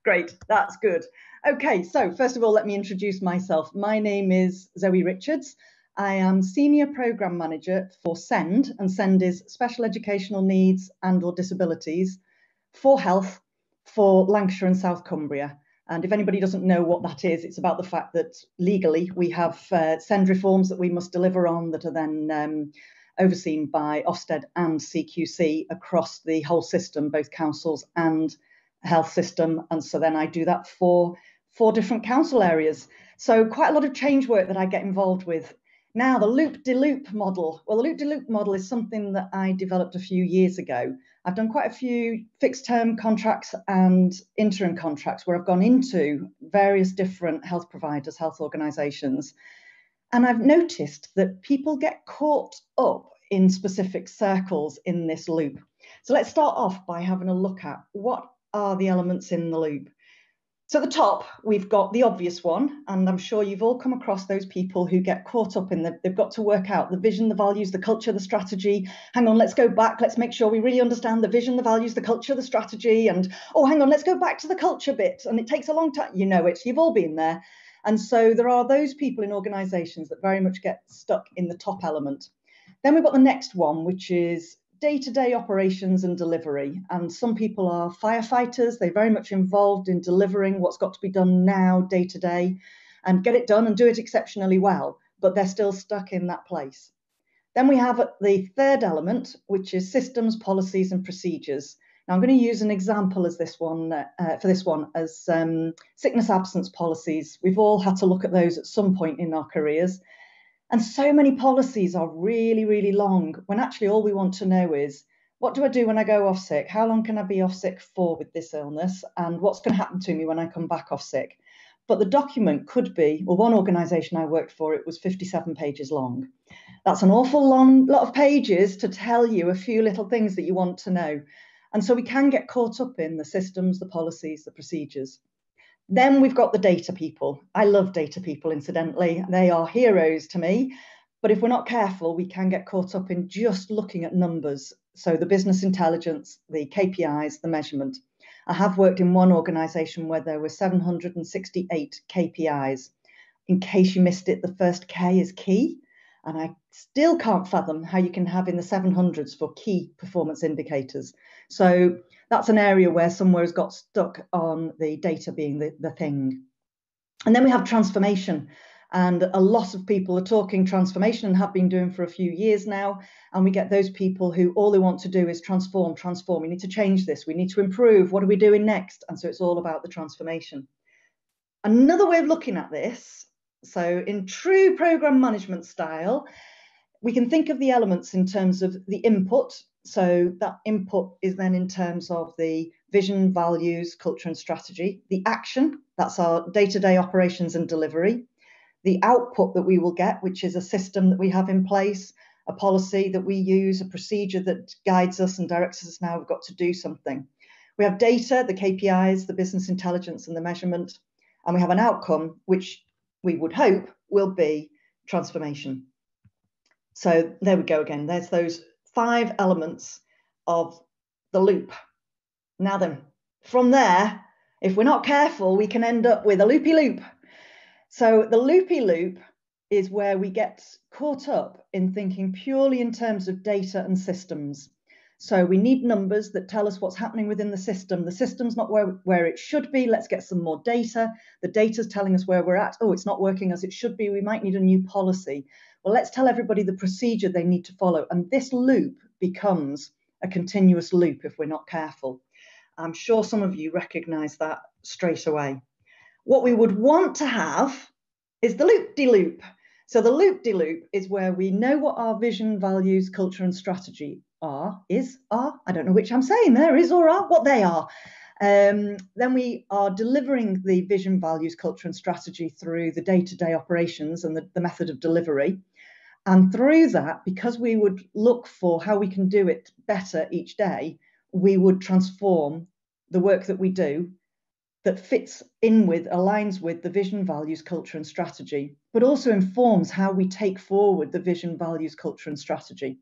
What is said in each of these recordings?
Great, that's good. Okay, so first of all, let me introduce myself. My name is Zoe Richards. I am Senior Programme Manager for SEND, and SEND is Special Educational Needs and/or Disabilities for Health for Lancashire and South Cumbria. And if anybody doesn't know what that is, it's about the fact that legally we have SEND reforms that we must deliver on that are then overseen by Ofsted and CQC across the whole system, both councils and health system. And so then I do that for 4 different council areas. So quite a lot of change work that I get involved with. Now, the Loop-de-Loop model. Well, the Loop-de-Loop model is something that I developed a few years ago. I've done quite a few fixed-term contracts and interim contracts where I've gone into various different health providers, health organisations, and I've noticed that people get caught up in specific circles in this loop. So let's start off by having a look at what are the elements in the loop. So at the top, we've got the obvious one, and I'm sure you've all come across those people who get caught up in they've got to work out the vision, the values, the culture, the strategy. Hang on, let's go back. Let's make sure we really understand the vision, the values, the culture, the strategy. And, oh, hang on, let's go back to the culture bit. And it takes a long time. You know it. You've all been there. And so there are those people in organisations that very much get stuck in the top element. Then we've got the next one, which is day-to-day operations and delivery. And some people are firefighters. They're very much involved in delivering what's got to be done now, day-to-day, and get it done and do it exceptionally well, but they're still stuck in that place. Then we have the third element, which is systems, policies, and procedures. Now, I'm going to use an example as this one for this one as sickness absence policies. We've all had to look at those at some point in our careers. And so many policies are really, really long, when actually all we want to know is, what do I do when I go off sick? How long can I be off sick for with this illness? And what's going to happen to me when I come back off sick? But the document could be, well, one organisation I worked for, it was 57 pages long. That's an awful lot of pages to tell you a few little things that you want to know. And so we can get caught up in the systems, the policies, the procedures. Then we've got the data people. I love data people, incidentally. They are heroes to me. But if we're not careful, we can get caught up in just looking at numbers. So the business intelligence, the KPIs, the measurement. I have worked in one organisation where there were 768 KPIs. In case you missed it, the first K is key. And I still can't fathom how you can have in the 700s for key performance indicators. So that's an area where somewhere has got stuck on the data being the thing. And then we have transformation. And a lot of people are talking transformation and have been doing for a few years now. And we get those people who all they want to do is transform. We need to change this. We need to improve. What are we doing next? And so it's all about the transformation. Another way of looking at this, so in true programme management style, we can think of the elements in terms of the input. So that input is then in terms of the vision, values, culture and strategy. The action, that's our day-to-day operations and delivery. The output that we will get, which is a system that we have in place, a policy that we use, a procedure that guides us and directs us now we've got to do something. We have data, the KPIs, the business intelligence and the measurement. And we have an outcome, which we would hope will be transformation. So there we go again. There's those 5 elements of the loop. Now then, from there, if we're not careful, we can end up with a loopy loop. So the loopy loop is where we get caught up in thinking purely in terms of data and systems. So we need numbers that tell us what's happening within the system. The system's not where it should be. Let's get some more data. The data's telling us where we're at. Oh, it's not working as it should be. We might need a new policy. Well, let's tell everybody the procedure they need to follow. And this loop becomes a continuous loop if we're not careful. I'm sure some of you recognise that straight away. What we would want to have is the loop-de-loop. So the loop-de-loop is where we know what our vision, values, culture and strategy are, I don't know which I'm saying there, is or are, what they are. Then we are delivering the vision, values, culture and strategy through the day-to-day operations and the method of delivery. And through that, because we would look for how we can do it better each day, we would transform the work that we do that fits in with, aligns with the vision, values, culture and strategy, but also informs how we take forward the vision, values, culture and strategy.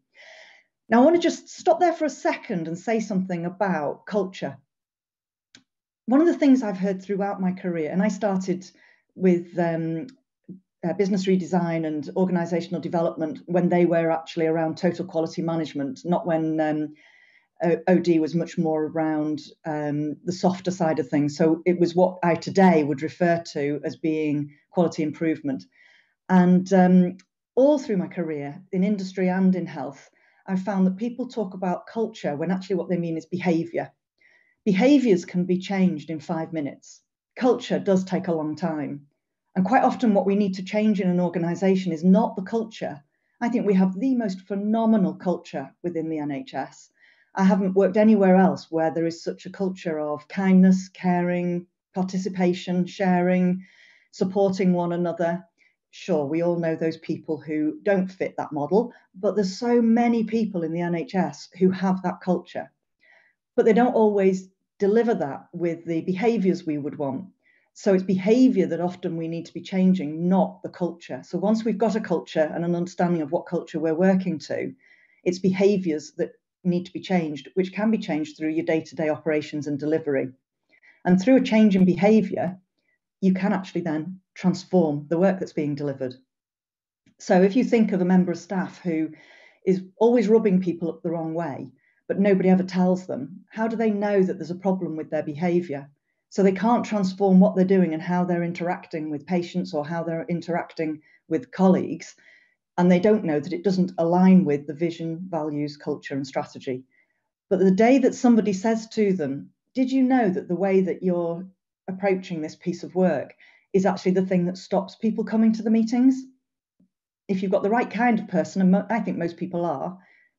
Now, I want to just stop there for a second and say something about culture. one of the things I've heard throughout my career, and I started with business redesign and organizational development when they were actually around total quality management, not when OD was much more around the softer side of things. So it was what I today would refer to as being quality improvement. And all through my career in industry and in health, I've found that people talk about culture when actually what they mean is behavior. Behaviors can be changed in 5 minutes. Culture does take a long time. And quite often what we need to change in an organization is not the culture. I think we have the most phenomenal culture within the NHS. I haven't worked anywhere else where there is such a culture of kindness, caring, participation, sharing, supporting one another. Sure, we all know those people who don't fit that model, but there's so many people in the NHS who have that culture. But they don't always deliver that with the behaviours we would want. So it's behaviour that often we need to be changing, not the culture. So once we've got a culture and an understanding of what culture we're working to, it's behaviours that need to be changed, which can be changed through your day-to-day operations and delivery. And through a change in behaviour, you can actually then transform the work that's being delivered. So if you think of a member of staff who is always rubbing people up the wrong way, but nobody ever tells them, how do they know that there's a problem with their behaviour? So they can't transform what they're doing and how they're interacting with patients or how they're interacting with colleagues. And they don't know that it doesn't align with the vision, values, culture, and strategy. But the day that somebody says to them, did you know that the way that you're approaching this piece of work is actually the thing that stops people coming to the meetings? If you've got the right kind of person, and I think most people are,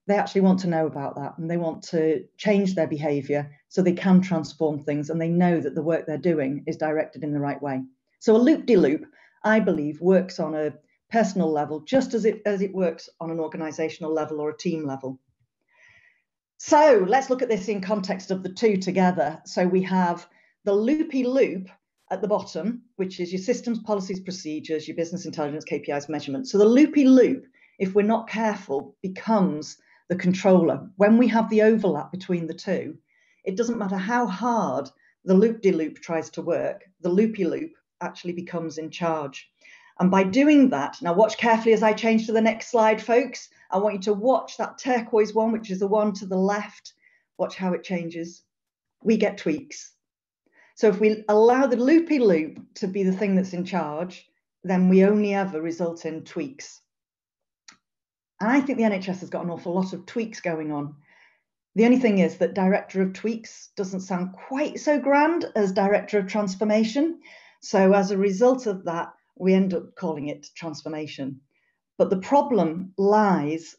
they actually want to know about that and they want to change their behaviour so they can transform things and they know that the work they're doing is directed in the right way. So a loop-de-loop, I believe, works on a personal level just as it works on an organisational level or a team level. So let's look at this in context of the two together. So we have the Loopy Loop at the bottom, which is your systems, policies, procedures, your business intelligence, KPIs, measurement. So the Loopy Loop, if we're not careful, becomes the controller. When we have the overlap between the two, it doesn't matter how hard the loop-de-loop tries to work, the Loopy Loop actually becomes in charge. And by doing that, now watch carefully as I change to the next slide, folks. I want you to watch that turquoise one, which is the one to the left. Watch how it changes. We get tweaks. So if we allow the Loopy Loop to be the thing that's in charge, then we only ever result in tweaks. And I think the NHS has got an awful lot of tweaks going on. The only thing is that Director of Tweaks doesn't sound quite so grand as Director of Transformation. So as a result of that, we end up calling it transformation. But the problem lies,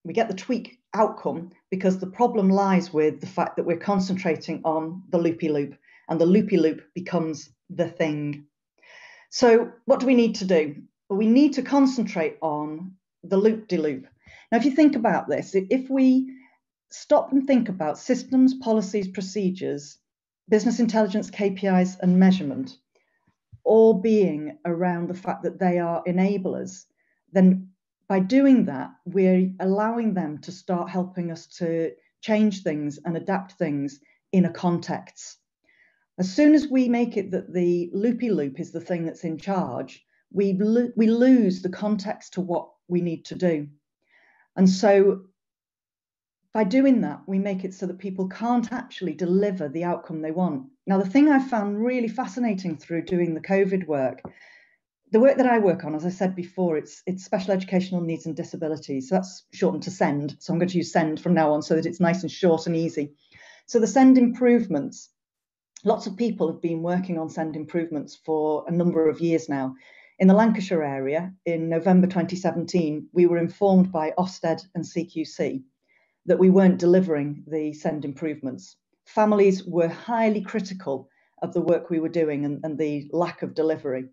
we get the tweak outcome because the problem lies with the fact that we're concentrating on the Loopy Loop and the Loopy Loop becomes the thing. So what do we need to do? Well, we need to concentrate on the loop-de-loop. Now, if you think about this, if we stop and think about systems, policies, procedures, business intelligence, KPIs, and measurement, all being around the fact that they are enablers, then by doing that, we're allowing them to start helping us to change things and adapt things in a context. As soon as we make it that the Loopy Loop is the thing that's in charge, we lose the context to what we need to do. And so by doing that, we make it so that people can't actually deliver the outcome they want. Now, the thing I found really fascinating through doing the COVID work, the work that I work on, as I said before, it's special educational needs and disabilities. So that's shortened to SEND. So I'm going to use SEND from now on so that it's nice and short and easy. So the SEND improvements, lots of people have been working on SEND improvements for a number of years now. In the Lancashire area, in November 2017, we were informed by Ofsted and CQC that we weren't delivering the SEND improvements. Families were highly critical of the work we were doing and the lack of delivery.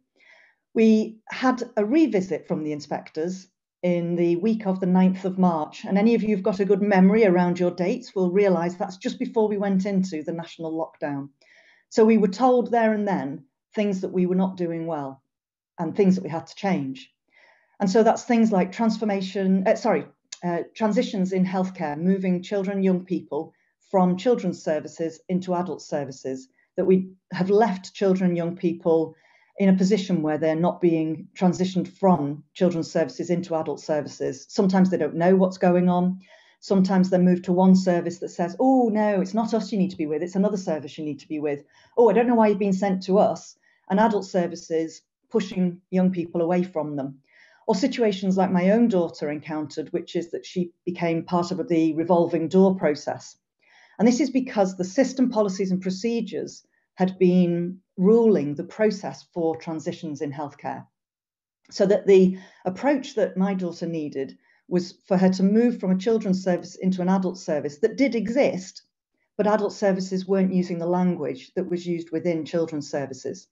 We had a revisit from the inspectors in the week of the 9th of March, and any of you who've got a good memory around your dates will realise that's just before we went into the national lockdown. So we were told there and then things that we were not doing well and things that we had to change. And so that's things like transitions in healthcare, moving children, young people from children's services into adult services. that we have left children and young people in a position where they're not being transitioned from children's services into adult services. Sometimes they don't know what's going on. Sometimes they're moved to one service that says, oh, no, it's not us you need to be with, it's another service you need to be with. Oh, I don't know why you've been sent to us. And adult services pushing young people away from them. Or situations like my own daughter encountered, which is that she became part of the revolving door process. And this is because the system, policies and procedures had been ruling the process for transitions in healthcare. So that the approach that my daughter needed was for her to move from a children's service into an adult service that did exist, but adult services weren't using the language that was used within children's services.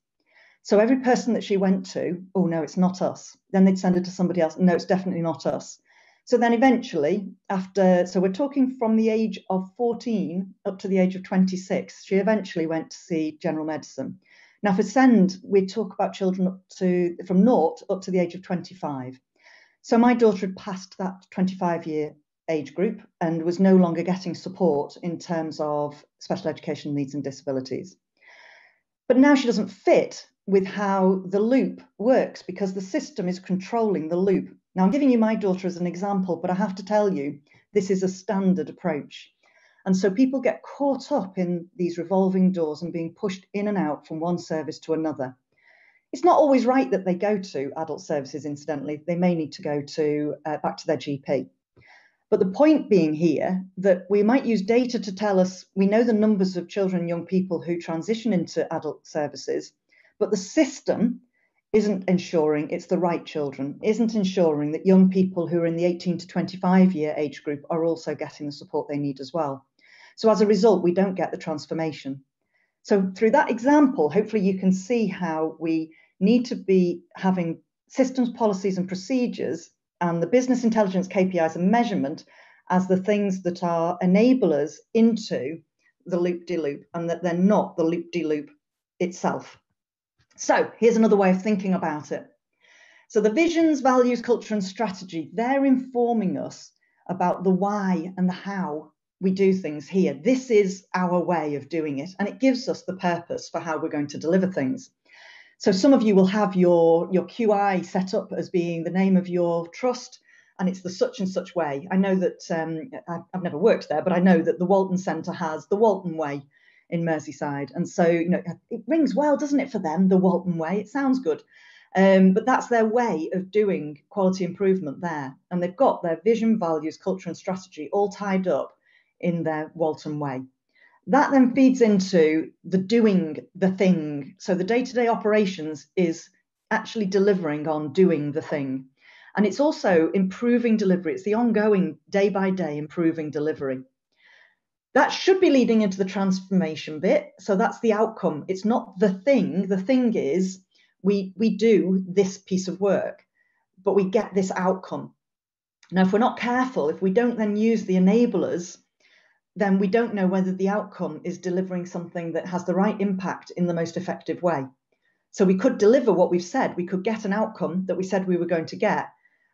So every person that she went to, oh, no, it's not us. Then they'd send her to somebody else. No, it's definitely not us. So then eventually, so we're talking from the age of 14 up to the age of 26, she eventually went to see general medicine. Now for SEND, we talk about children from 0 up to the age of 25. So my daughter had passed that 25-year age group and was no longer getting support in terms of special education needs and disabilities. But now she doesn't fit with how the loop works because the system is controlling the loop. Now, I'm giving you my daughter as an example, but I have to tell you, this is a standard approach. And so people get caught up in these revolving doors and being pushed in and out from one service to another. It's not always right that they go to adult services, incidentally. They may need to go to back to their GP. But the point being here that we might use data to tell us, we know the numbers of children and young people who transition into adult services, but the system isn't ensuring it's the right children, isn't ensuring that young people who are in the 18 to 25-year age group are also getting the support they need as well. So as a result, we don't get the transformation. So through that example, hopefully you can see how we need to be having systems, policies and procedures and the business intelligence KPIs and measurement as the things that are enablers into the loop-de-loop, and that they're not the loop-de-loop itself. So here's another way of thinking about it. So the visions, values, culture and strategy, they're informing us about the why and the how we do things here. This is our way of doing it, and it gives us the purpose for how we're going to deliver things. So some of you will have your QI set up as being the name of your trust, and it's the such and such way. I know that I've never worked there, but I know that the Walton Centre has the Walton Way in Merseyside. And so, it rings well, doesn't it, for them, the Walton Way? It sounds good. But that's their way of doing quality improvement there. And they've got their vision, values, culture and strategy all tied up in their Walton Way. That then feeds into the doing the thing. So the day-to-day operations is actually delivering on doing the thing. And it's also improving delivery. It's the ongoing day-by-day improving delivery. That should be leading into the transformation bit. So that's the outcome. It's not the thing. The thing is we do this piece of work, but we get this outcome. Now, if we're not careful, if we don't then use the enablers, then we don't know whether the outcome is delivering something that has the right impact in the most effective way. So we could deliver what we've said. We could get an outcome that we said we were going to get,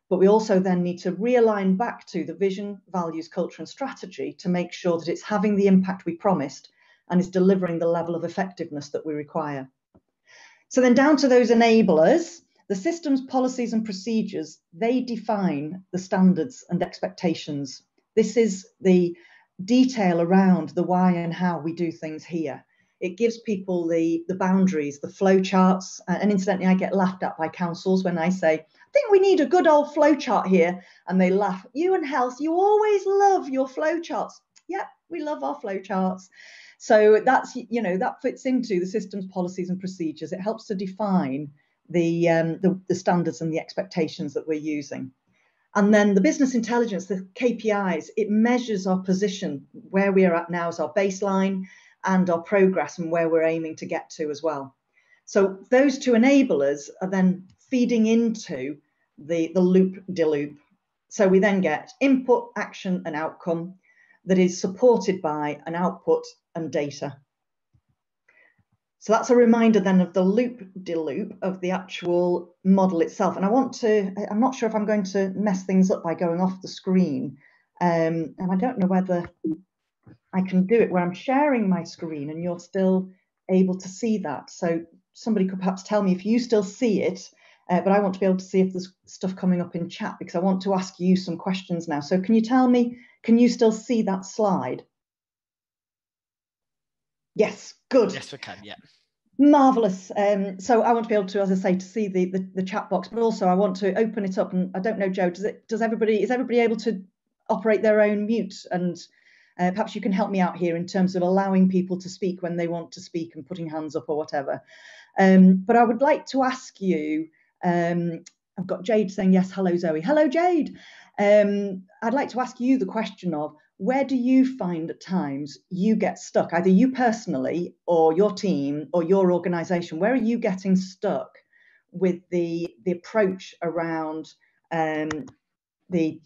but we also then need to realign back to the vision, values, culture and strategy to make sure that it's having the impact we promised and is delivering the level of effectiveness that we require. So then down to those enablers, the systems, policies and procedures, they define the standards and expectations. This is the detail around the why and how we do things here. It gives people the boundaries, the flow charts. And incidentally, I get laughed at by councils when I say, I think we need a good old flow chart here. And they laugh. You and health, you always love your flow charts. Yeah, we love our flow charts. So that's, that fits into the systems, policies and procedures. It helps to define the standards and the expectations that we're using. And then the business intelligence, the KPIs, it measures our position, where we are at now as our baseline and our progress and where we're aiming to get to as well. So those two enablers are then feeding into the loop-de-loop. So we then get input, action and outcome that is supported by an output and data. So that's a reminder then of the loop-de-loop of the actual model itself. And I'm not sure if I'm going to mess things up by going off the screen. And I don't know whether I can do it where I'm sharing my screen and you're still able to see that. So somebody could perhaps tell me if you still see it, but I want to be able to see if there's stuff coming up in chat, because I want to ask you some questions now. So can you tell me, can you still see that slide? Yes, good. Yes, we can, yeah. Marvellous. So I want to be able to, as I say, to see the chat box, but also I want to open it up. And I don't know, Joe, is everybody able to operate their own mute? And perhaps you can help me out here in terms of allowing people to speak when they want to speak and putting hands up or whatever. But I would like to ask you, I've got Jade saying, yes, hello, Zoe. Hello, Jade. I'd like to ask you the question of, where do you find at times you get stuck, either you personally or your team or your organization? Where are you getting stuck with the approach around the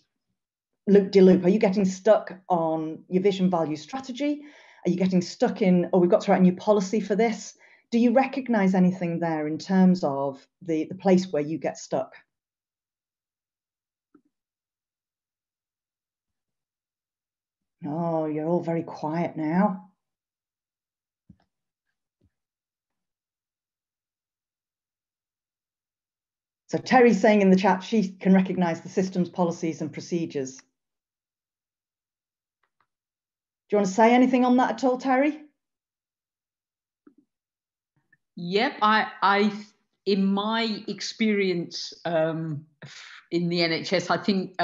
loop-de-loop? Are you getting stuck on your vision, value, strategy? Are you getting stuck in, oh, we've got to write a new policy for this? Do you recognize anything there in terms of the place where you get stuck? Oh, you're all very quiet now. So Terry's saying in the chat she can recognize the systems, policies, and procedures. Do you want to say anything on that at all, Terry? Yep, I in my experience in the NHS, I think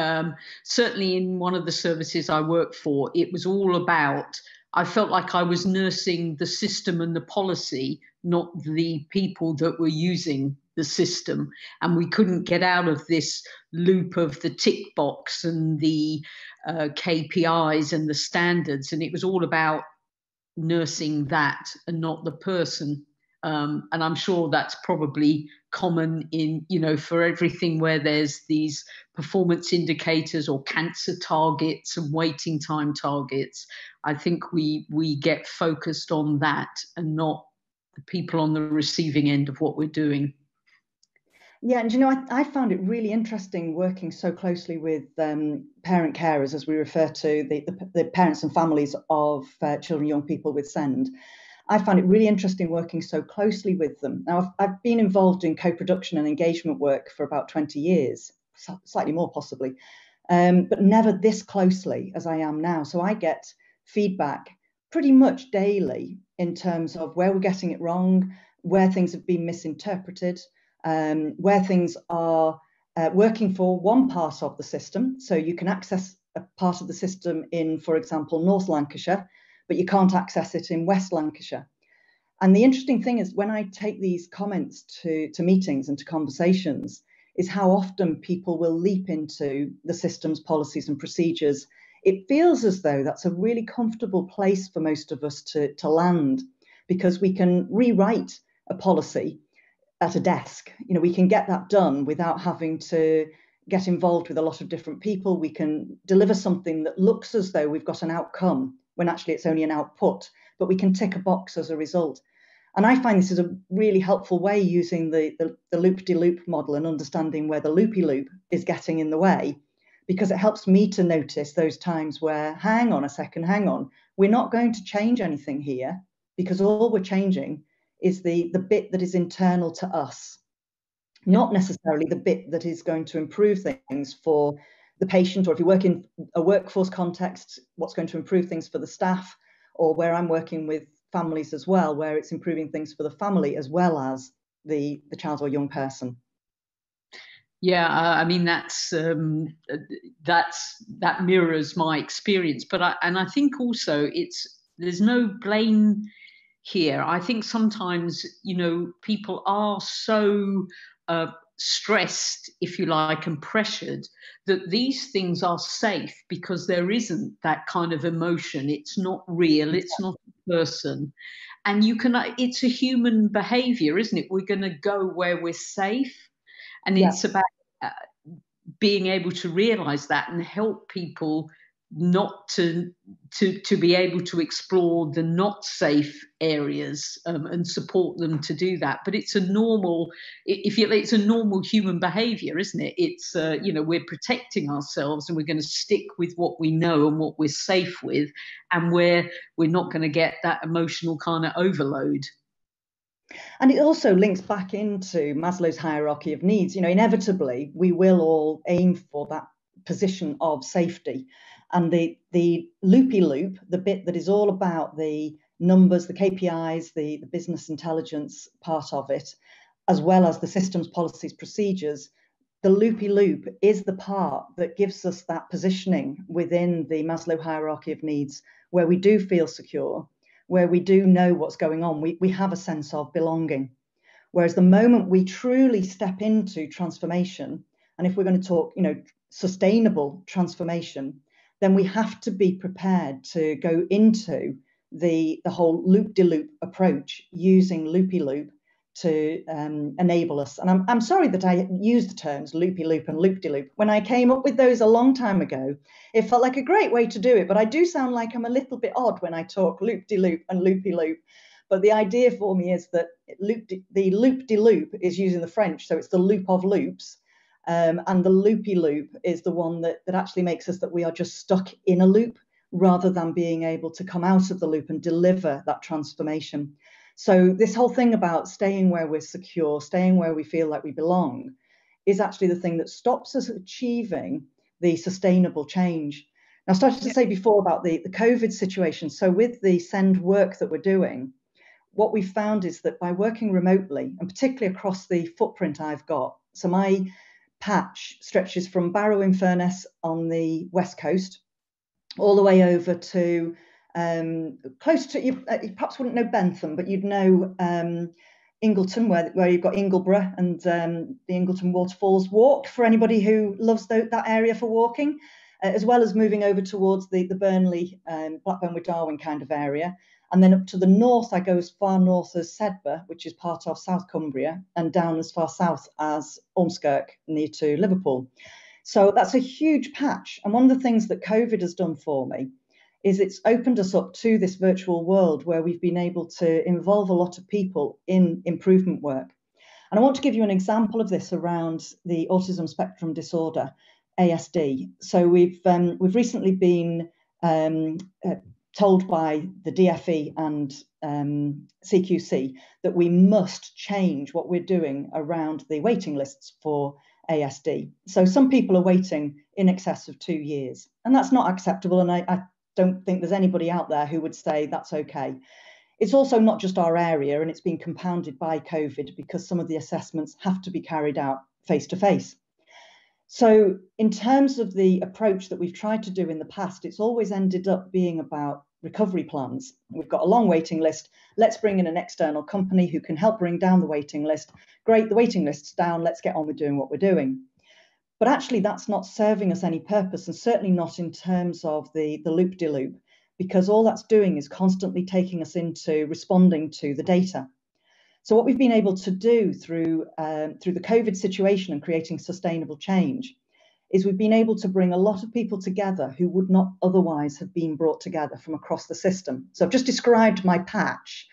certainly in one of the services I worked for, it was all about, I felt like I was nursing the system and the policy, not the people that were using the system. And we couldn't get out of this loop of the tick box and the KPIs and the standards. And it was all about nursing that and not the person. And I'm sure that's probably common in, you know, for everything where there's these performance indicators or cancer targets and waiting time targets. I think we get focused on that and not the people on the receiving end of what we're doing. Yeah, and you know, I found it really interesting working so closely with parent carers, as we refer to the parents and families of children and young people with SEND. I found it really interesting working so closely with them. Now, I've been involved in co-production and engagement work for about 20 years, slightly more possibly, but never this closely as I am now. So I get feedback pretty much daily in terms of where we're getting it wrong, where things have been misinterpreted, where things are working for one part of the system. So you can access a part of the system in, for example, North Lancashire, but you can't access it in West Lancashire. And the interesting thing is when I take these comments to meetings and to conversations is how often people will leap into the systems, policies and procedures. It feels as though that's a really comfortable place for most of us to land, because we can rewrite a policy at a desk. You know, we can get that done without having to get involved with a lot of different people. We can deliver something that looks as though we've got an outcome when actually it's only an output, but we can tick a box as a result. And I find this is a really helpful way using the loop-de-loop model and understanding where the loopy loop is getting in the way, because it helps me to notice those times where, hang on a second, hang on, we're not going to change anything here, because all we're changing is the bit that is internal to us, not necessarily the bit that is going to improve things for the patient, or if you work in a workforce context, what's going to improve things for the staff, or where I'm working with families as well, where it's improving things for the family as well as the child or young person. Yeah, I mean that mirrors my experience, but I think also there's no blame here. I think sometimes, you know, people are so stressed, if you like, and pressured that these things are safe because there isn't that kind of emotion. It's not real. It's not a person. And it's a human behavior, isn't it? We're going to go where we're safe. And it's about being able to realize that and help people not to be able to explore the not safe areas and support them to do that. But it's a normal, it's a normal human behavior, isn't it? It's you know, we're protecting ourselves and we're going to stick with what we know and what we're safe with, and we're not going to get that emotional kind of overload. And it also links back into Maslow's hierarchy of needs. You know, inevitably, we will all aim for that position of safety. And the loopy loop, the bit that is all about the numbers, the KPIs, the business intelligence part of it, as well as the systems, policies, procedures, the loopy loop is the part that gives us that positioning within the Maslow hierarchy of needs, where we do feel secure, where we do know what's going on. We have a sense of belonging. Whereas the moment we truly step into transformation, and if we're going to talk, you know, sustainable transformation, then we have to be prepared to go into the whole loop-de-loop approach using loopy loop to enable us. And I'm sorry that I used the terms loopy loop and loop-de-loop. When I came up with those a long time ago, it felt like a great way to do it, but I do sound like I'm a little bit odd when I talk loop-de-loop and loopy loop. But the idea for me is that the loop-de-loop is using the French, so it's the loop of loops. And the loopy loop is the one that actually makes us that we are just stuck in a loop rather than being able to come out of the loop and deliver that transformation. So this whole thing about staying where we're secure, staying where we feel like we belong, is actually the thing that stops us achieving the sustainable change. Now, I started to say before about the COVID situation. So with the send work that we're doing, what we found is that by working remotely, and particularly across the footprint I've got, so my patch stretches from Barrow-in-Furness on the west coast all the way over to close to, you perhaps wouldn't know Bentham, but you'd know Ingleton, where you've got Ingleborough and the Ingleton Waterfalls Walk, for anybody who loves that area for walking, as well as moving over towards the Burnley, Blackburn with Darwen kind of area. And then up to the north, I go as far north as Sedbergh, which is part of South Cumbria, and down as far south as Ormskirk, near to Liverpool. So that's a huge patch. And one of the things that COVID has done for me is it's opened us up to this virtual world where we've been able to involve a lot of people in improvement work. And I want to give you an example of this around the autism spectrum disorder, ASD. So we've recently been told by the DFE and CQC that we must change what we're doing around the waiting lists for ASD. So some people are waiting in excess of 2 years, and that's not acceptable. And I don't think there's anybody out there who would say that's okay. It's also not just our area, and it's been compounded by COVID because some of the assessments have to be carried out face to face. So in terms of the approach that we've tried to do in the past, it's always ended up being about recovery plans. We've got a long waiting list. Let's bring in an external company who can help bring down the waiting list. Great, the waiting list's down. Let's get on with doing what we're doing. But actually, that's not serving us any purpose, and certainly not in terms of the loop-de-loop, because all that's doing is constantly taking us into responding to the data. So what we've been able to do through the COVID situation and creating sustainable change is we've been able to bring a lot of people together who would not otherwise have been brought together from across the system. So I've just described my patch,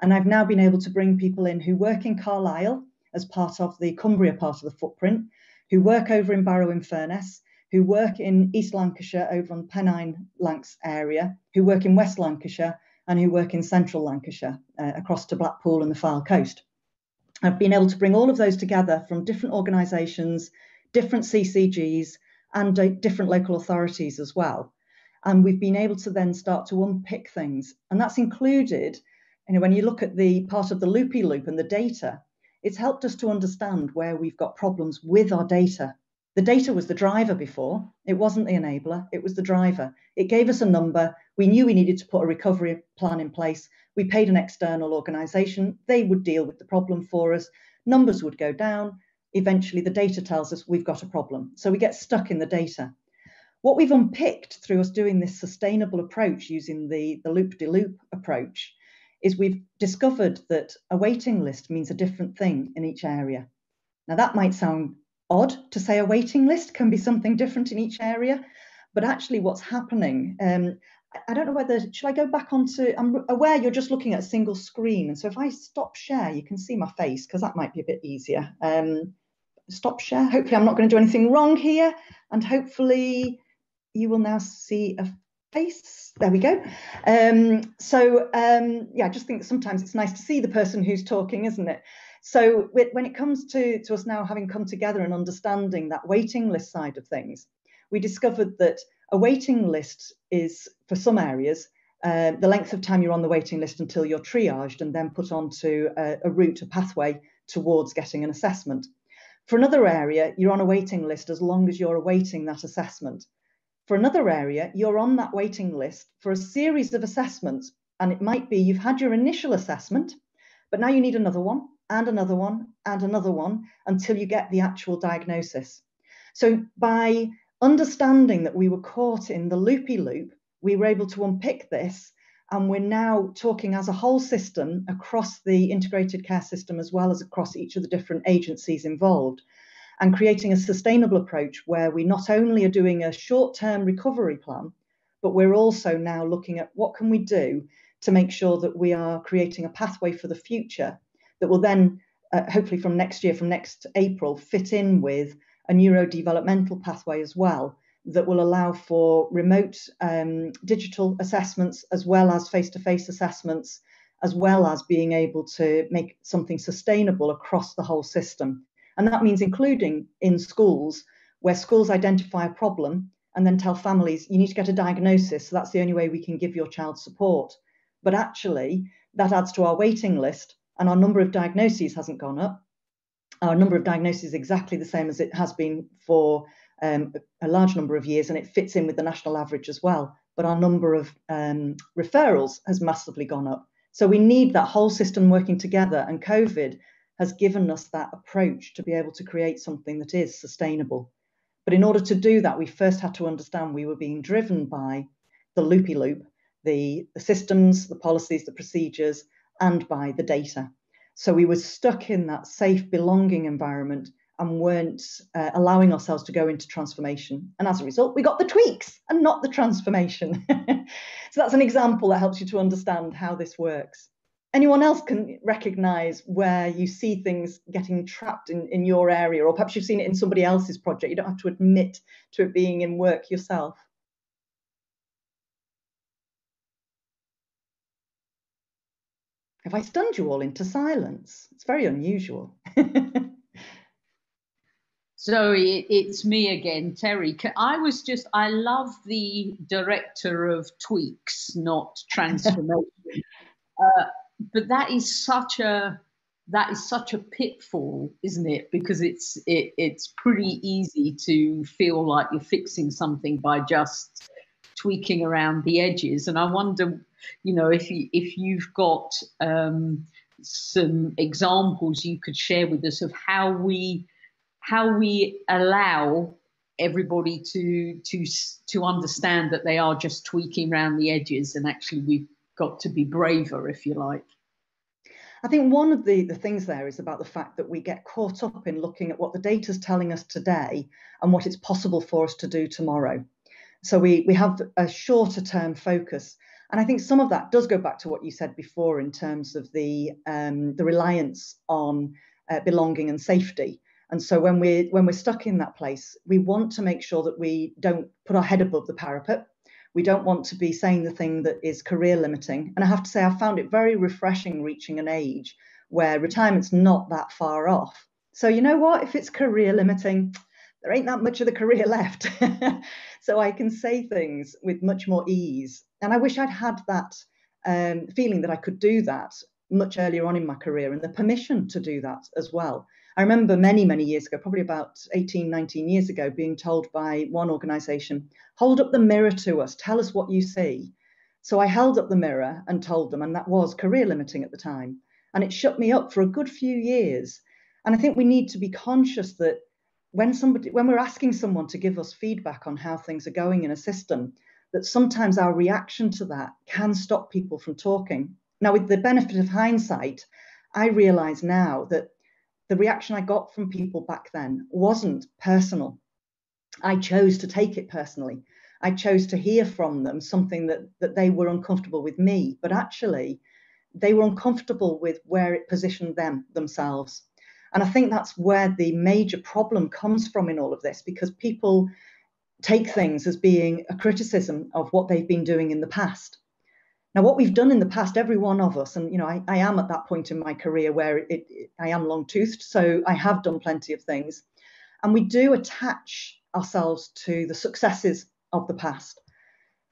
and I've now been able to bring people in who work in Carlisle as part of the Cumbria part of the footprint, who work over in Barrow-in-Furness, who work in East Lancashire over on Pennine Lancs area, who work in West Lancashire, and who work in Central Lancashire, across to Blackpool and the Fylde Coast. I've been able to bring all of those together from different organisations, different CCGs, and different local authorities as well. And we've been able to then start to unpick things. And that's included, you know, when you look at the part of the loopy loop and the data, it's helped us to understand where we've got problems with our data. The data was the driver before. It wasn't the enabler, it was the driver. It gave us a number. We knew we needed to put a recovery plan in place. We paid an external organisation. They would deal with the problem for us. Numbers would go down. Eventually, the data tells us we've got a problem. So we get stuck in the data. What we've unpicked through us doing this sustainable approach using the loop-de-loop approach is we've discovered that a waiting list means a different thing in each area. Now, that might sound odd to say a waiting list can be something different in each area, but actually what's happening, I don't know whether, should I go back onto, I'm aware you're just looking at a single screen. And so if I stop share, you can see my face because that might be a bit easier. Stop share. Hopefully I'm not going to do anything wrong here. And hopefully you will now see a face. There we go. Yeah, I just think sometimes it's nice to see the person who's talking, isn't it? So when it comes to us now having come together and understanding that waiting list side of things, we discovered that a waiting list is, for some areas, the length of time you're on the waiting list until you're triaged and then put onto a route, a pathway towards getting an assessment. For another area, you're on a waiting list as long as you're awaiting that assessment. For another area, you're on that waiting list for a series of assessments, and it might be you've had your initial assessment, but now you need another one and another one and another one until you get the actual diagnosis. So by understanding that we were caught in the loopy loop, we were able to unpick this, and we're now talking as a whole system across the integrated care system as well as across each of the different agencies involved, and creating a sustainable approach where we not only are doing a short-term recovery plan, but we're also now looking at what can we do to make sure that we are creating a pathway for the future that will then, hopefully from next year, from next April, fit in with a neurodevelopmental pathway as well that will allow for remote digital assessments as well as face-to-face assessments, as well as being able to make something sustainable across the whole system. And that means including in schools, where schools identify a problem and then tell families, you need to get a diagnosis. So that's the only way we can give your child support. But actually, that adds to our waiting list, and our number of diagnoses hasn't gone up. Our number of diagnoses is exactly the same as it has been for a large number of years, and it fits in with the national average as well. But our number of referrals has massively gone up. So we need that whole system working together, and COVID has given us that approach to be able to create something that is sustainable. But in order to do that, we first had to understand we were being driven by the loopy loop, the systems, the policies, the procedures, and by the data. So we were stuck in that safe, belonging environment and weren't allowing ourselves to go into transformation. And as a result, we got the tweaks and not the transformation. So that's an example that helps you to understand how this works. Anyone else can recognize where you see things getting trapped in your area, or perhaps you've seen it in somebody else's project. You don't have to admit to it being in work yourself. Have I stunned you all into silence? It's very unusual. Zoe, it's me again, Terry. I love the director of tweaks, not transformation. But that is such a pitfall, isn't it? Because it's pretty easy to feel like you're fixing something by just tweaking around the edges. And I wonder, if you've got some examples you could share with us of how we allow everybody to understand that they are just tweaking around the edges, and actually we've got to be braver, if you like. I think one of the things there is about the fact that we get caught up in looking at what the data is telling us today and what it's possible for us to do tomorrow. So we have a shorter term focus. And I think some of that does go back to what you said before in terms of the reliance on belonging and safety. And so when we're stuck in that place, we want to make sure that we don't put our head above the parapet. We don't want to be saying the thing that is career limiting. And I have to say, I found it very refreshing reaching an age where retirement's not that far off. So you know what? If it's career limiting, there ain't that much of the career left. So I can say things with much more ease. And I wish I'd had that feeling that I could do that much earlier on in my career, and the permission to do that as well. I remember many, many years ago, probably about 18, 19 years ago, being told by one organisation, hold up the mirror to us, tell us what you see. So I held up the mirror and told them, and that was career limiting at the time. And it shut me up for a good few years. And I think we need to be conscious that when we're asking someone to give us feedback on how things are going in a system, that sometimes our reaction to that can stop people from talking. Now, with the benefit of hindsight, I realise now that the reaction I got from people back then wasn't personal. I chose to take it personally. I chose to hear from them something that they were uncomfortable with me, but actually they were uncomfortable with where it positioned themselves. And I think that's where the major problem comes from in all of this, because people take things as being a criticism of what they've been doing in the past. Now, what we've done in the past, every one of us, and I am at that point in my career where I am long-toothed, so I have done plenty of things, and we do attach ourselves to the successes of the past.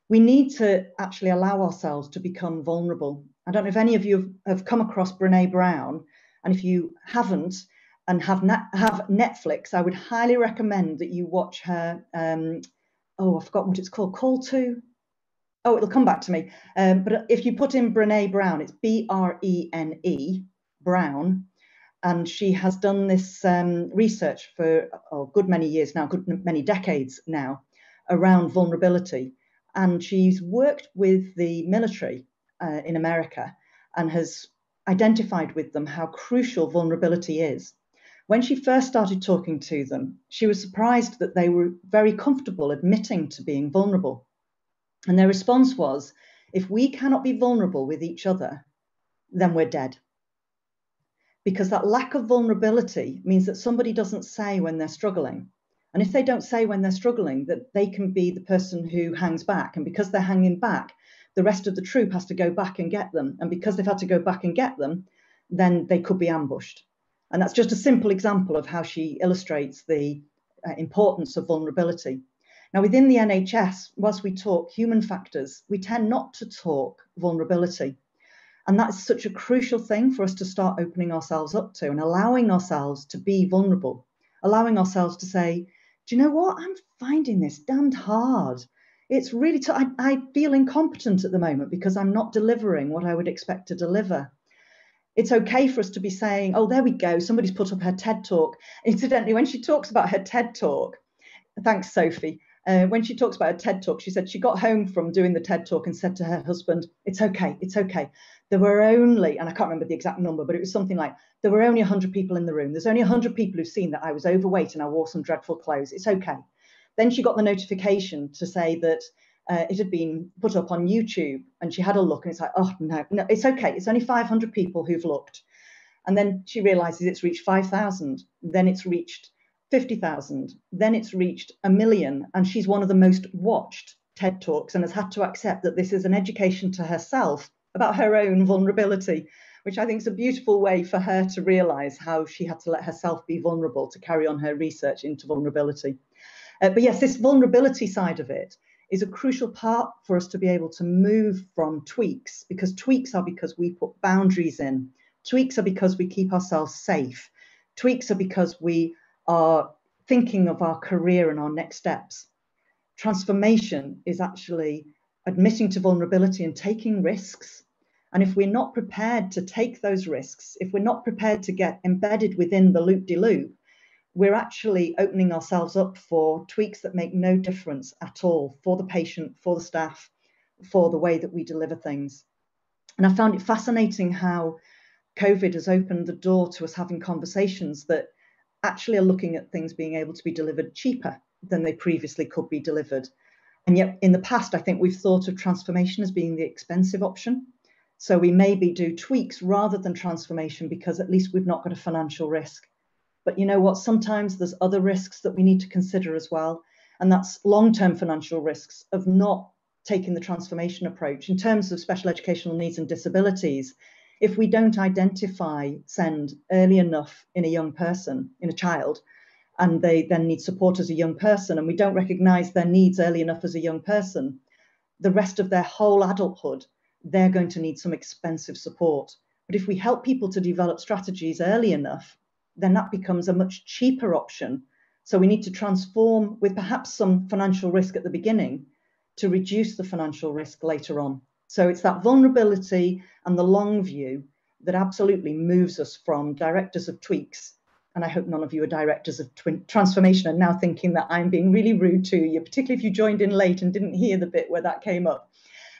We need to actually allow ourselves to become vulnerable. I don't know if any of you have come across Brené Brown, and if you haven't and have Netflix, I would highly recommend that you watch her. I've forgotten what it's called. Call to. Oh, it'll come back to me. But if you put in Brené Brown, it's Brene Brown, and she has done this research for a good many years now, good many decades now, around vulnerability. And she's worked with the military in America and has identified with them how crucial vulnerability is. When she first started talking to them, she was surprised that they were very comfortable admitting to being vulnerable. And their response was, if we cannot be vulnerable with each other, then we're dead. Because that lack of vulnerability means that somebody doesn't say when they're struggling. And if they don't say when they're struggling, that they can be the person who hangs back. And because they're hanging back, the rest of the troop has to go back and get them. And because they've had to go back and get them, then they could be ambushed. And that's just a simple example of how she illustrates the importance of vulnerability. Now, within the NHS, whilst we talk human factors, we tend not to talk vulnerability. And that's such a crucial thing for us to start opening ourselves up to and allowing ourselves to be vulnerable, allowing ourselves to say, do you know what? I'm finding this damned hard. It's really, I feel incompetent at the moment because I'm not delivering what I would expect to deliver. It's okay for us to be saying, oh, there we go. Somebody's put up her TED Talk. Incidentally, when she talks about her TED Talk, thanks, Sophie. When she talks about her TED Talk, she said she got home from doing the TED Talk and said to her husband, it's okay, it's okay. There were only, and I can't remember the exact number, but it was something like, there were only 100 people in the room. There's only 100 people who've seen that I was overweight and I wore some dreadful clothes. It's okay. Then she got the notification to say that it had been put up on YouTube, and she had a look and it's like, oh, no, it's okay. It's only 500 people who've looked. And then she realizes it's reached 5,000. Then it's reached 50,000, then it's reached 1 million, and she's one of the most watched TED Talks and has had to accept that this is an education to herself about her own vulnerability, which I think is a beautiful way for her to realize how she had to let herself be vulnerable to carry on her research into vulnerability. But yes, this vulnerability side of it is a crucial part for us to be able to move from tweaks, because tweaks are because we put boundaries in. Tweaks are because we keep ourselves safe. Tweaks are because we are thinking of our career and our next steps. Transformation is actually admitting to vulnerability and taking risks. And if we're not prepared to take those risks, if we're not prepared to get embedded within the loop-de-loop, we're actually opening ourselves up for tweaks that make no difference at all for the patient, for the staff, for the way that we deliver things. And I found it fascinating how COVID has opened the door to us having conversations that actually are looking at things being able to be delivered cheaper than they previously could be delivered. And yet in the past, I think we've thought of transformation as being the expensive option. So we maybe do tweaks rather than transformation because at least we've not got a financial risk. But you know what? Sometimes there's other risks that we need to consider as well. And that's long-term financial risks of not taking the transformation approach. In terms of special educational needs and disabilities, if we don't identify SEND early enough in a young person, in a child, and they then need support as a young person, and we don't recognise their needs early enough as a young person, the rest of their whole adulthood, they're going to need some expensive support. But if we help people to develop strategies early enough, then that becomes a much cheaper option. So we need to transform with perhaps some financial risk at the beginning to reduce the financial risk later on. So it's that vulnerability and the long view that absolutely moves us from directors of tweaks. And I hope none of you are directors of transformation and now thinking that I'm being really rude to you, particularly if you joined in late and didn't hear the bit where that came up.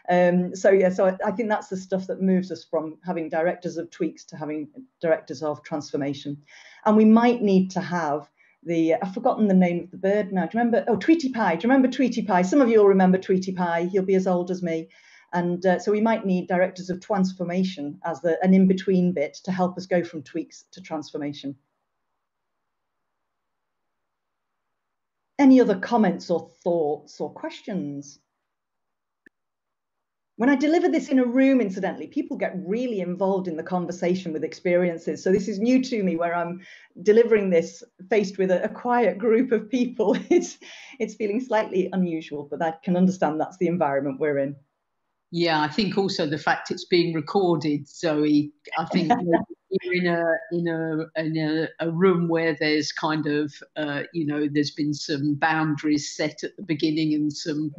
So I think that's the stuff that moves us from having directors of tweaks to having directors of transformation. And we might need to have I've forgotten the name of the bird now. Do you remember? Oh, Tweety Pie. Do you remember Tweety Pie? Some of you will remember Tweety Pie. He'll be as old as me. And so we might need directors of transformation as an in-between bit to help us go from tweaks to transformation. Any other comments or thoughts or questions? When I deliver this in a room, incidentally, people get really involved in the conversation with experiences. So this is new to me, where I'm delivering this faced with a quiet group of people. It's feeling slightly unusual, but I can understand that's the environment we're in. Yeah, I think also the fact it's being recorded, Zoe. I think you're in a room where there's kind of there's been some boundaries set at the beginning and some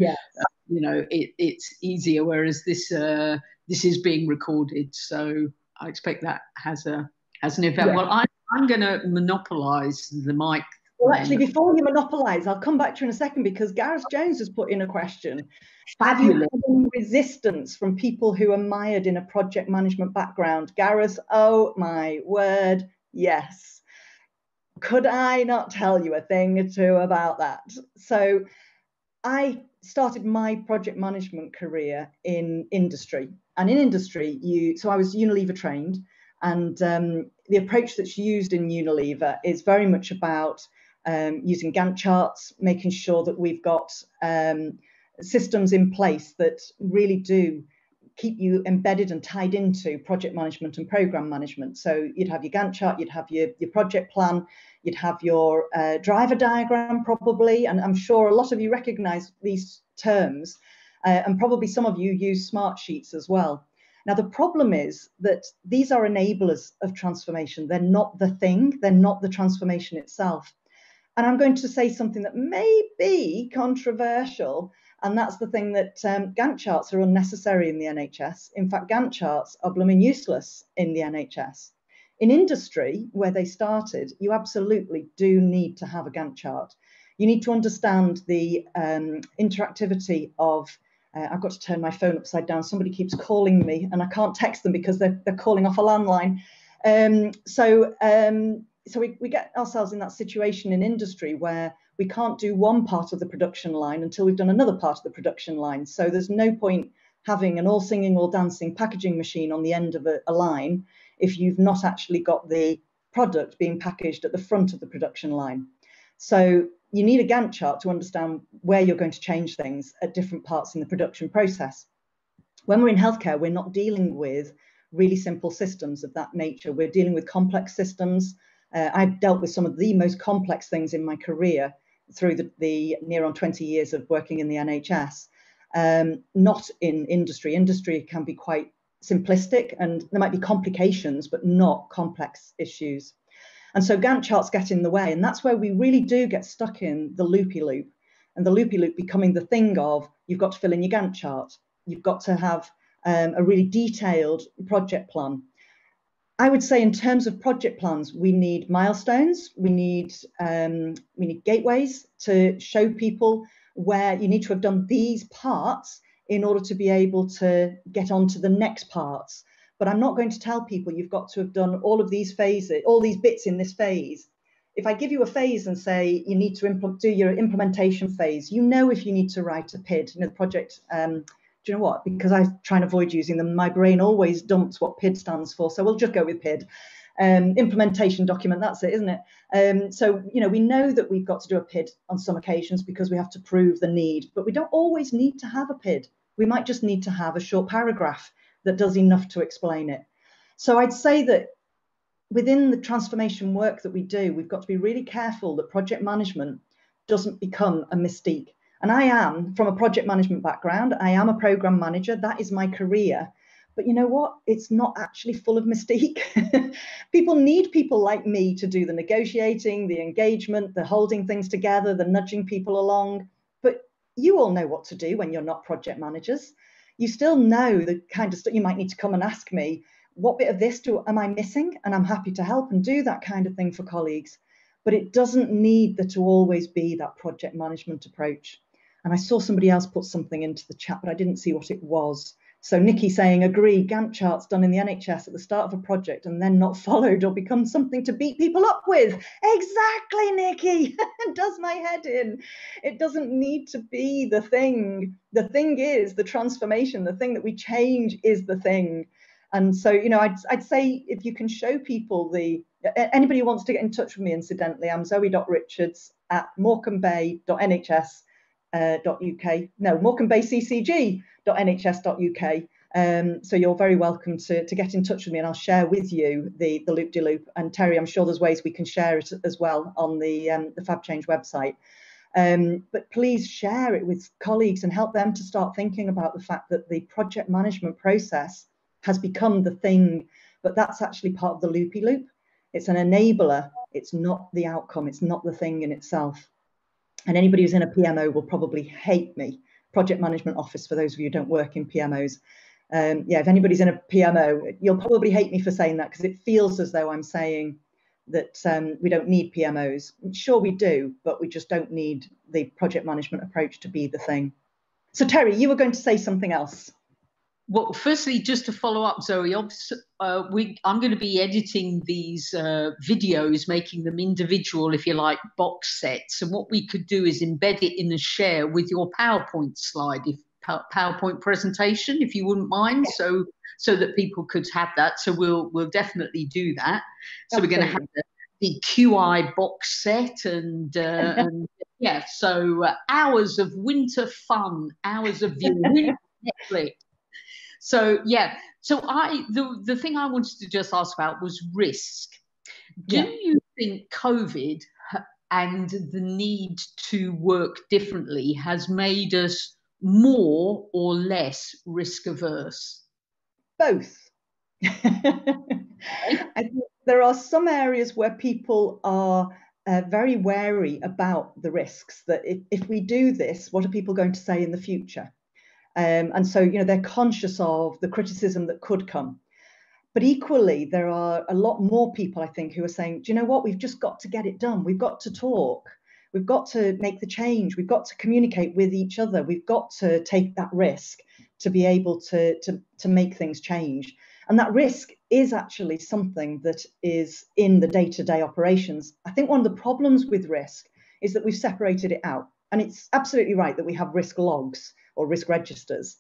it's easier. Whereas this is being recorded, so I expect that has an effect. Yeah. Well, I'm going to monopolise the mic. Well, actually, before you monopolise, I'll come back to you in a second, because Gareth Jones has put in a question. Have you had any resistance from people who are mired in a project management background? Gareth, oh my word, yes. Could I not tell you a thing or two about that? So I started my project management career in industry. And in industry, so I was Unilever trained. And the approach that's used in Unilever is very much about using Gantt charts, making sure that we've got systems in place that really do keep you embedded and tied into project management and program management. So you'd have your Gantt chart, you'd have your project plan, you'd have your driver diagram probably, and I'm sure a lot of you recognize these terms, and probably some of you use smart sheets as well. Now, the problem is that these are enablers of transformation. They're not the thing, they're not the transformation itself. And I'm going to say something that may be controversial, and that's the thing that Gantt charts are unnecessary in the NHS. In fact, Gantt charts are blooming useless in the NHS. In industry, where they started, you absolutely do need to have a Gantt chart. You need to understand the interactivity of, I've got to turn my phone upside down. Somebody keeps calling me and I can't text them because they're calling off a landline. So we get ourselves in that situation in industry where we can't do one part of the production line until we've done another part of the production line. So there's no point having an all singing, all dancing packaging machine on the end of a line if you've not actually got the product being packaged at the front of the production line. So you need a Gantt chart to understand where you're going to change things at different parts in the production process. When we're in healthcare, we're not dealing with really simple systems of that nature. We're dealing with complex systems. I've dealt with some of the most complex things in my career through the near on 20 years of working in the NHS, not in industry. Industry can be quite simplistic and there might be complications, but not complex issues. And so Gantt charts get in the way. And that's where we really do get stuck in the Loopy Loop, and the Loopy Loop becoming the thing of you've got to fill in your Gantt chart. You've got to have a really detailed project plan. I would say in terms of project plans, we need milestones, we need gateways to show people where you need to have done these parts in order to be able to get on to the next parts. But I'm not going to tell people you've got to have done all of these phases, all these bits in this phase. If I give you a phase and say you need to do your implementation phase, you know if you need to write a PID, the project. Do you know what? Because I try and avoid using them, my brain always dumps what PID stands for. So we'll just go with PID. Implementation document, that's it, isn't it? So, we know that we've got to do a PID on some occasions because we have to prove the need, but we don't always need to have a PID. We might just need to have a short paragraph that does enough to explain it. So I'd say that within the transformation work that we do, we've got to be really careful that project management doesn't become a mystique. And I am, from a project management background, I am a program manager. That is my career. But you know what? It's not actually full of mystique. People need people like me to do the negotiating, the engagement, the holding things together, the nudging people along. But you all know what to do when you're not project managers. You still know the kind of stuff. You might need to come and ask me, what bit of this am I missing? And I'm happy to help and do that kind of thing for colleagues. But it doesn't need there to always be that project management approach. And I saw somebody else put something into the chat, but I didn't see what it was. So Nikki saying, agree, Gantt charts done in the NHS at the start of a project and then not followed or become something to beat people up with. Exactly, Nikki. It does my head in. It doesn't need to be the thing. The thing is the transformation. The thing that we change is the thing. And so, I'd say if you can show people the Anybody who wants to get in touch with me, incidentally, I'm zoe.richards@morecambeay.nhs.uk. No, morecambeayccg.nhs.uk. So you're very welcome to get in touch with me, and I'll share with you the Loopy Loop. And Terry, I'm sure there's ways we can share it as well on the FabChange website. But please share it with colleagues and help them to start thinking about the fact that the project management process has become the thing, but that's actually part of the Loopy Loop. It's an enabler. It's not the outcome. It's not the thing in itself. And anybody who's in a PMO will probably hate me. Project Management Office, for those of you who don't work in PMOs. Yeah, if anybody's in a PMO, you'll probably hate me for saying that, because it feels as though I'm saying that we don't need PMOs. Sure, we do, but we just don't need the project management approach to be the thing. So Terry, you were going to say something else. Well, firstly, just to follow up, Zoe, I'm going to be editing these videos, making them individual, if you like, box sets. And what we could do is embed it in a share with your PowerPoint slide, PowerPoint presentation, if you wouldn't mind, so that people could have that. So we'll definitely do that. So Absolutely. We're going to have the QI box set and yeah, so hours of winter fun, hours of viewing Netflix. So yeah, so the thing I wanted to just ask about was risk. Do you think COVID and the need to work differently has made us more or less risk averse? Both. I think there are some areas where people are very wary about the risks, that if we do this, what are people going to say in the future? And so, you know, they're conscious of the criticism that could come. But equally, there are a lot more people, I think, who are saying, do you know what? We've just got to get it done. We've got to talk. We've got to make the change. We've got to communicate with each other. We've got to take that risk to be able to make things change. And that risk is actually something that is in the day-to-day operations. I think one of the problems with risk is that we've separated it out. And it's absolutely right that we have risk logs or risk registers.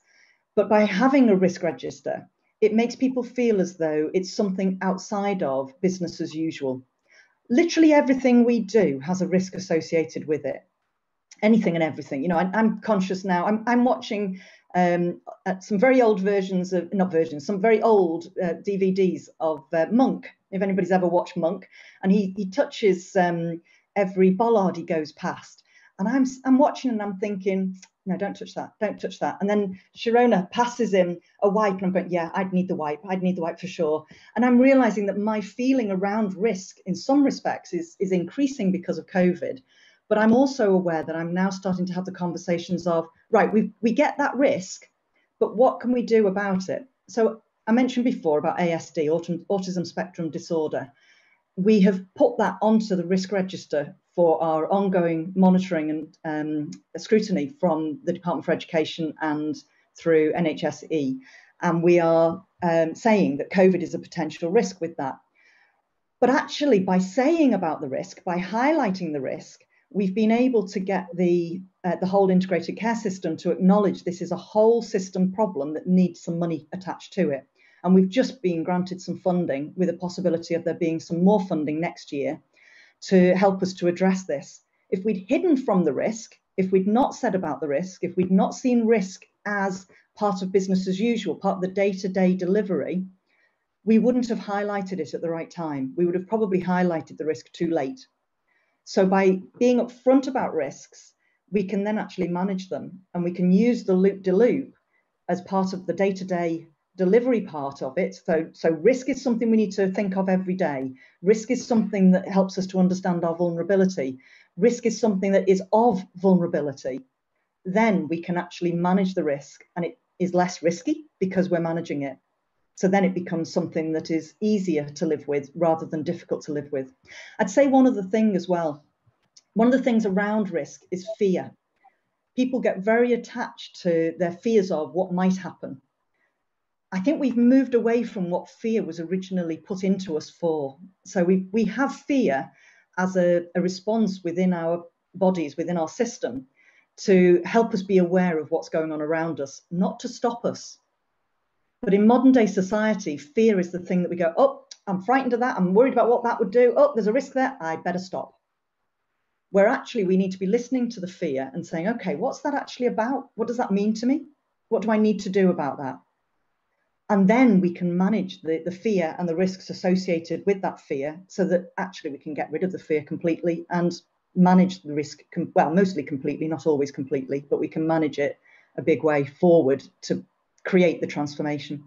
But by having a risk register, it makes people feel as though it's something outside of business as usual. Literally everything we do has a risk associated with it. Anything and everything. You know, I'm conscious now. I'm watching some very old versions of, not versions, some very old DVDs of Monk, if anybody's ever watched Monk. And he touches every bollard he goes past. And I'm watching and I'm thinking, no, don't touch that, don't touch that. And then Sharona passes him a wipe and I'm going, yeah, I'd need the wipe for sure. And I'm realizing that my feeling around risk in some respects is increasing because of COVID. But I'm also aware that I'm now starting to have the conversations of, right, we get that risk, but what can we do about it? So I mentioned before about ASD, autism spectrum disorder. We have put that onto the risk register for our ongoing monitoring and scrutiny from the Department for Education and through NHSE. And we are saying that COVID is a potential risk with that. But actually, by saying about the risk, by highlighting the risk, we've been able to get the whole integrated care system to acknowledge this is a whole system problem that needs some money attached to it. And we've just been granted some funding with a possibility of there being some more funding next year to help us to address this. If we'd hidden from the risk, if we'd not said about the risk, if we'd not seen risk as part of business as usual, part of the day-to-day delivery, we wouldn't have highlighted it at the right time. We would have probably highlighted the risk too late. So by being upfront about risks, we can then actually manage them, and we can use the loop as part of the day-to-day delivery part of it. So risk is something we need to think of every day. Risk is something that helps us to understand our vulnerability. Risk is something that is of vulnerability. Then we can actually manage the risk, and it is less risky because we're managing it. So then it becomes something that is easier to live with rather than difficult to live with. I'd say one other thing as well. One of the things around risk is fear. People get very attached to their fears of what might happen. I think we've moved away from what fear was originally put into us for. So we have fear as a response within our bodies, within our system, to help us be aware of what's going on around us, not to stop us. But in modern day society, fear is the thing that we go, oh, I'm frightened of that. I'm worried about what that would do. Oh, there's a risk there. I better stop. Where actually we need to be listening to the fear and saying, okay, what's that actually about? What does that mean to me? What do I need to do about that? And then we can manage the fear and the risks associated with that fear so that actually we can get rid of the fear completely and manage the risk, well, mostly completely, not always completely, but we can manage it a big way forward to create the transformation.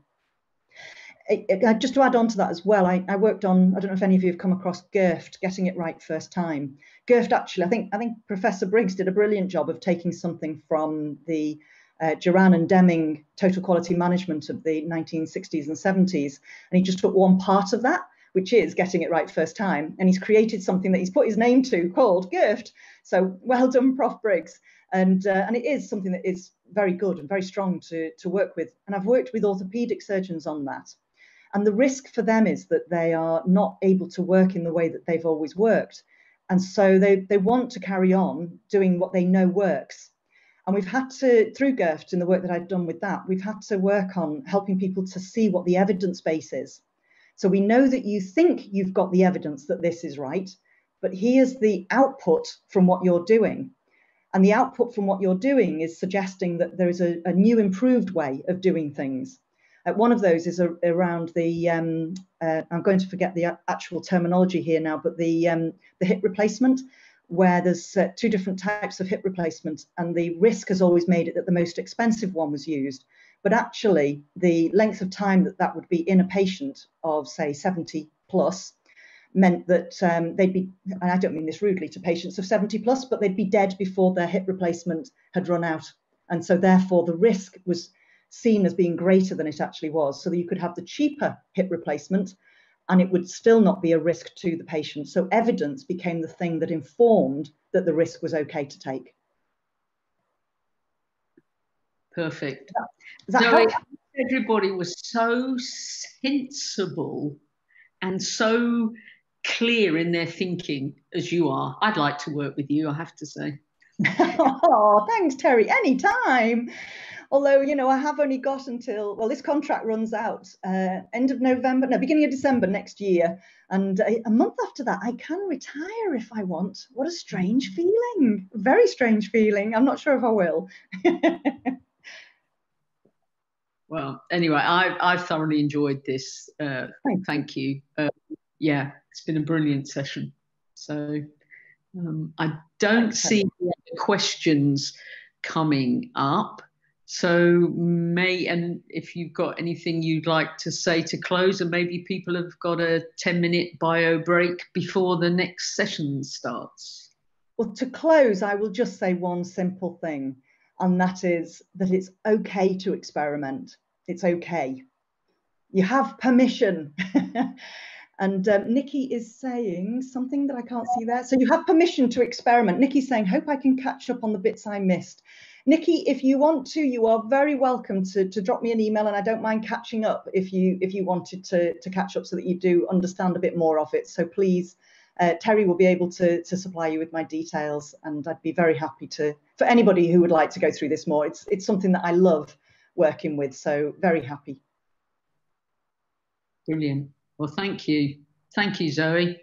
Just to add on to that as well, I worked on, I don't know if any of you have come across GIRFT, Getting It Right First Time. GIRFT actually, I think Professor Briggs did a brilliant job of taking something from the Duran and Deming total quality management of the 1960s and 70s, and he just took one part of that, which is getting it right first time, and he's created something that he's put his name to called GIRFT. So well done, Prof. Briggs. And it is something that is very good and very strong to work with. And I've worked with orthopedic surgeons on that. And the risk for them is that they are not able to work in the way that they've always worked. And so they want to carry on doing what they know works. And we've had to, through GIRFT and the work that I've done with that, we've had to work on helping people to see what the evidence base is. So we know that you think you've got the evidence that this is right, but here's the output from what you're doing. And the output from what you're doing is suggesting that there is a new improved way of doing things. One of those is around the, I'm going to forget the actual terminology here now, but the hip replacement, where there's two different types of hip replacement, and the risk has always made it that the most expensive one was used. But actually, the length of time that would be in a patient of, say, 70 plus meant that they'd be, and I don't mean this rudely to patients of 70 plus, but they'd be dead before their hip replacement had run out. And so therefore the risk was seen as being greater than it actually was, so that you could have the cheaper hip replacement and it would still not be a risk to the patient. So evidence became the thing that informed that the risk was okay to take. Perfect. Does that help? Everybody was so sensible and so clear in their thinking as you are. I'd like to work with you, I have to say. Oh, thanks, Terry. Anytime. Although, you know, I have only got until, well, this contract runs out end of November, no, beginning of December next year. And a month after that, I can retire if I want. What a strange feeling. Very strange feeling. I'm not sure if I will. Well, anyway, I've thoroughly enjoyed this. Thank you. Yeah, it's been a brilliant session. So I don't see any questions coming up. So and if you've got anything you'd like to say to close, and maybe people have got a 10-minute bio break before the next session starts. Well, to close, I will just say one simple thing, and that is that it's okay to experiment. It's okay. You have permission. And Nikki is saying something that I can't see there. So you have permission to experiment. Nikki's saying, hope I can catch up on the bits I missed. Nikki, if you want to, you are very welcome to drop me an email, and I don't mind catching up if you wanted to catch up so that you do understand a bit more of it. So please, Terry will be able to supply you with my details, and I'd be very happy to, for anybody who would like to go through this more. It's something that I love working with, so very happy. Brilliant. Well, thank you. Thank you, Zoe.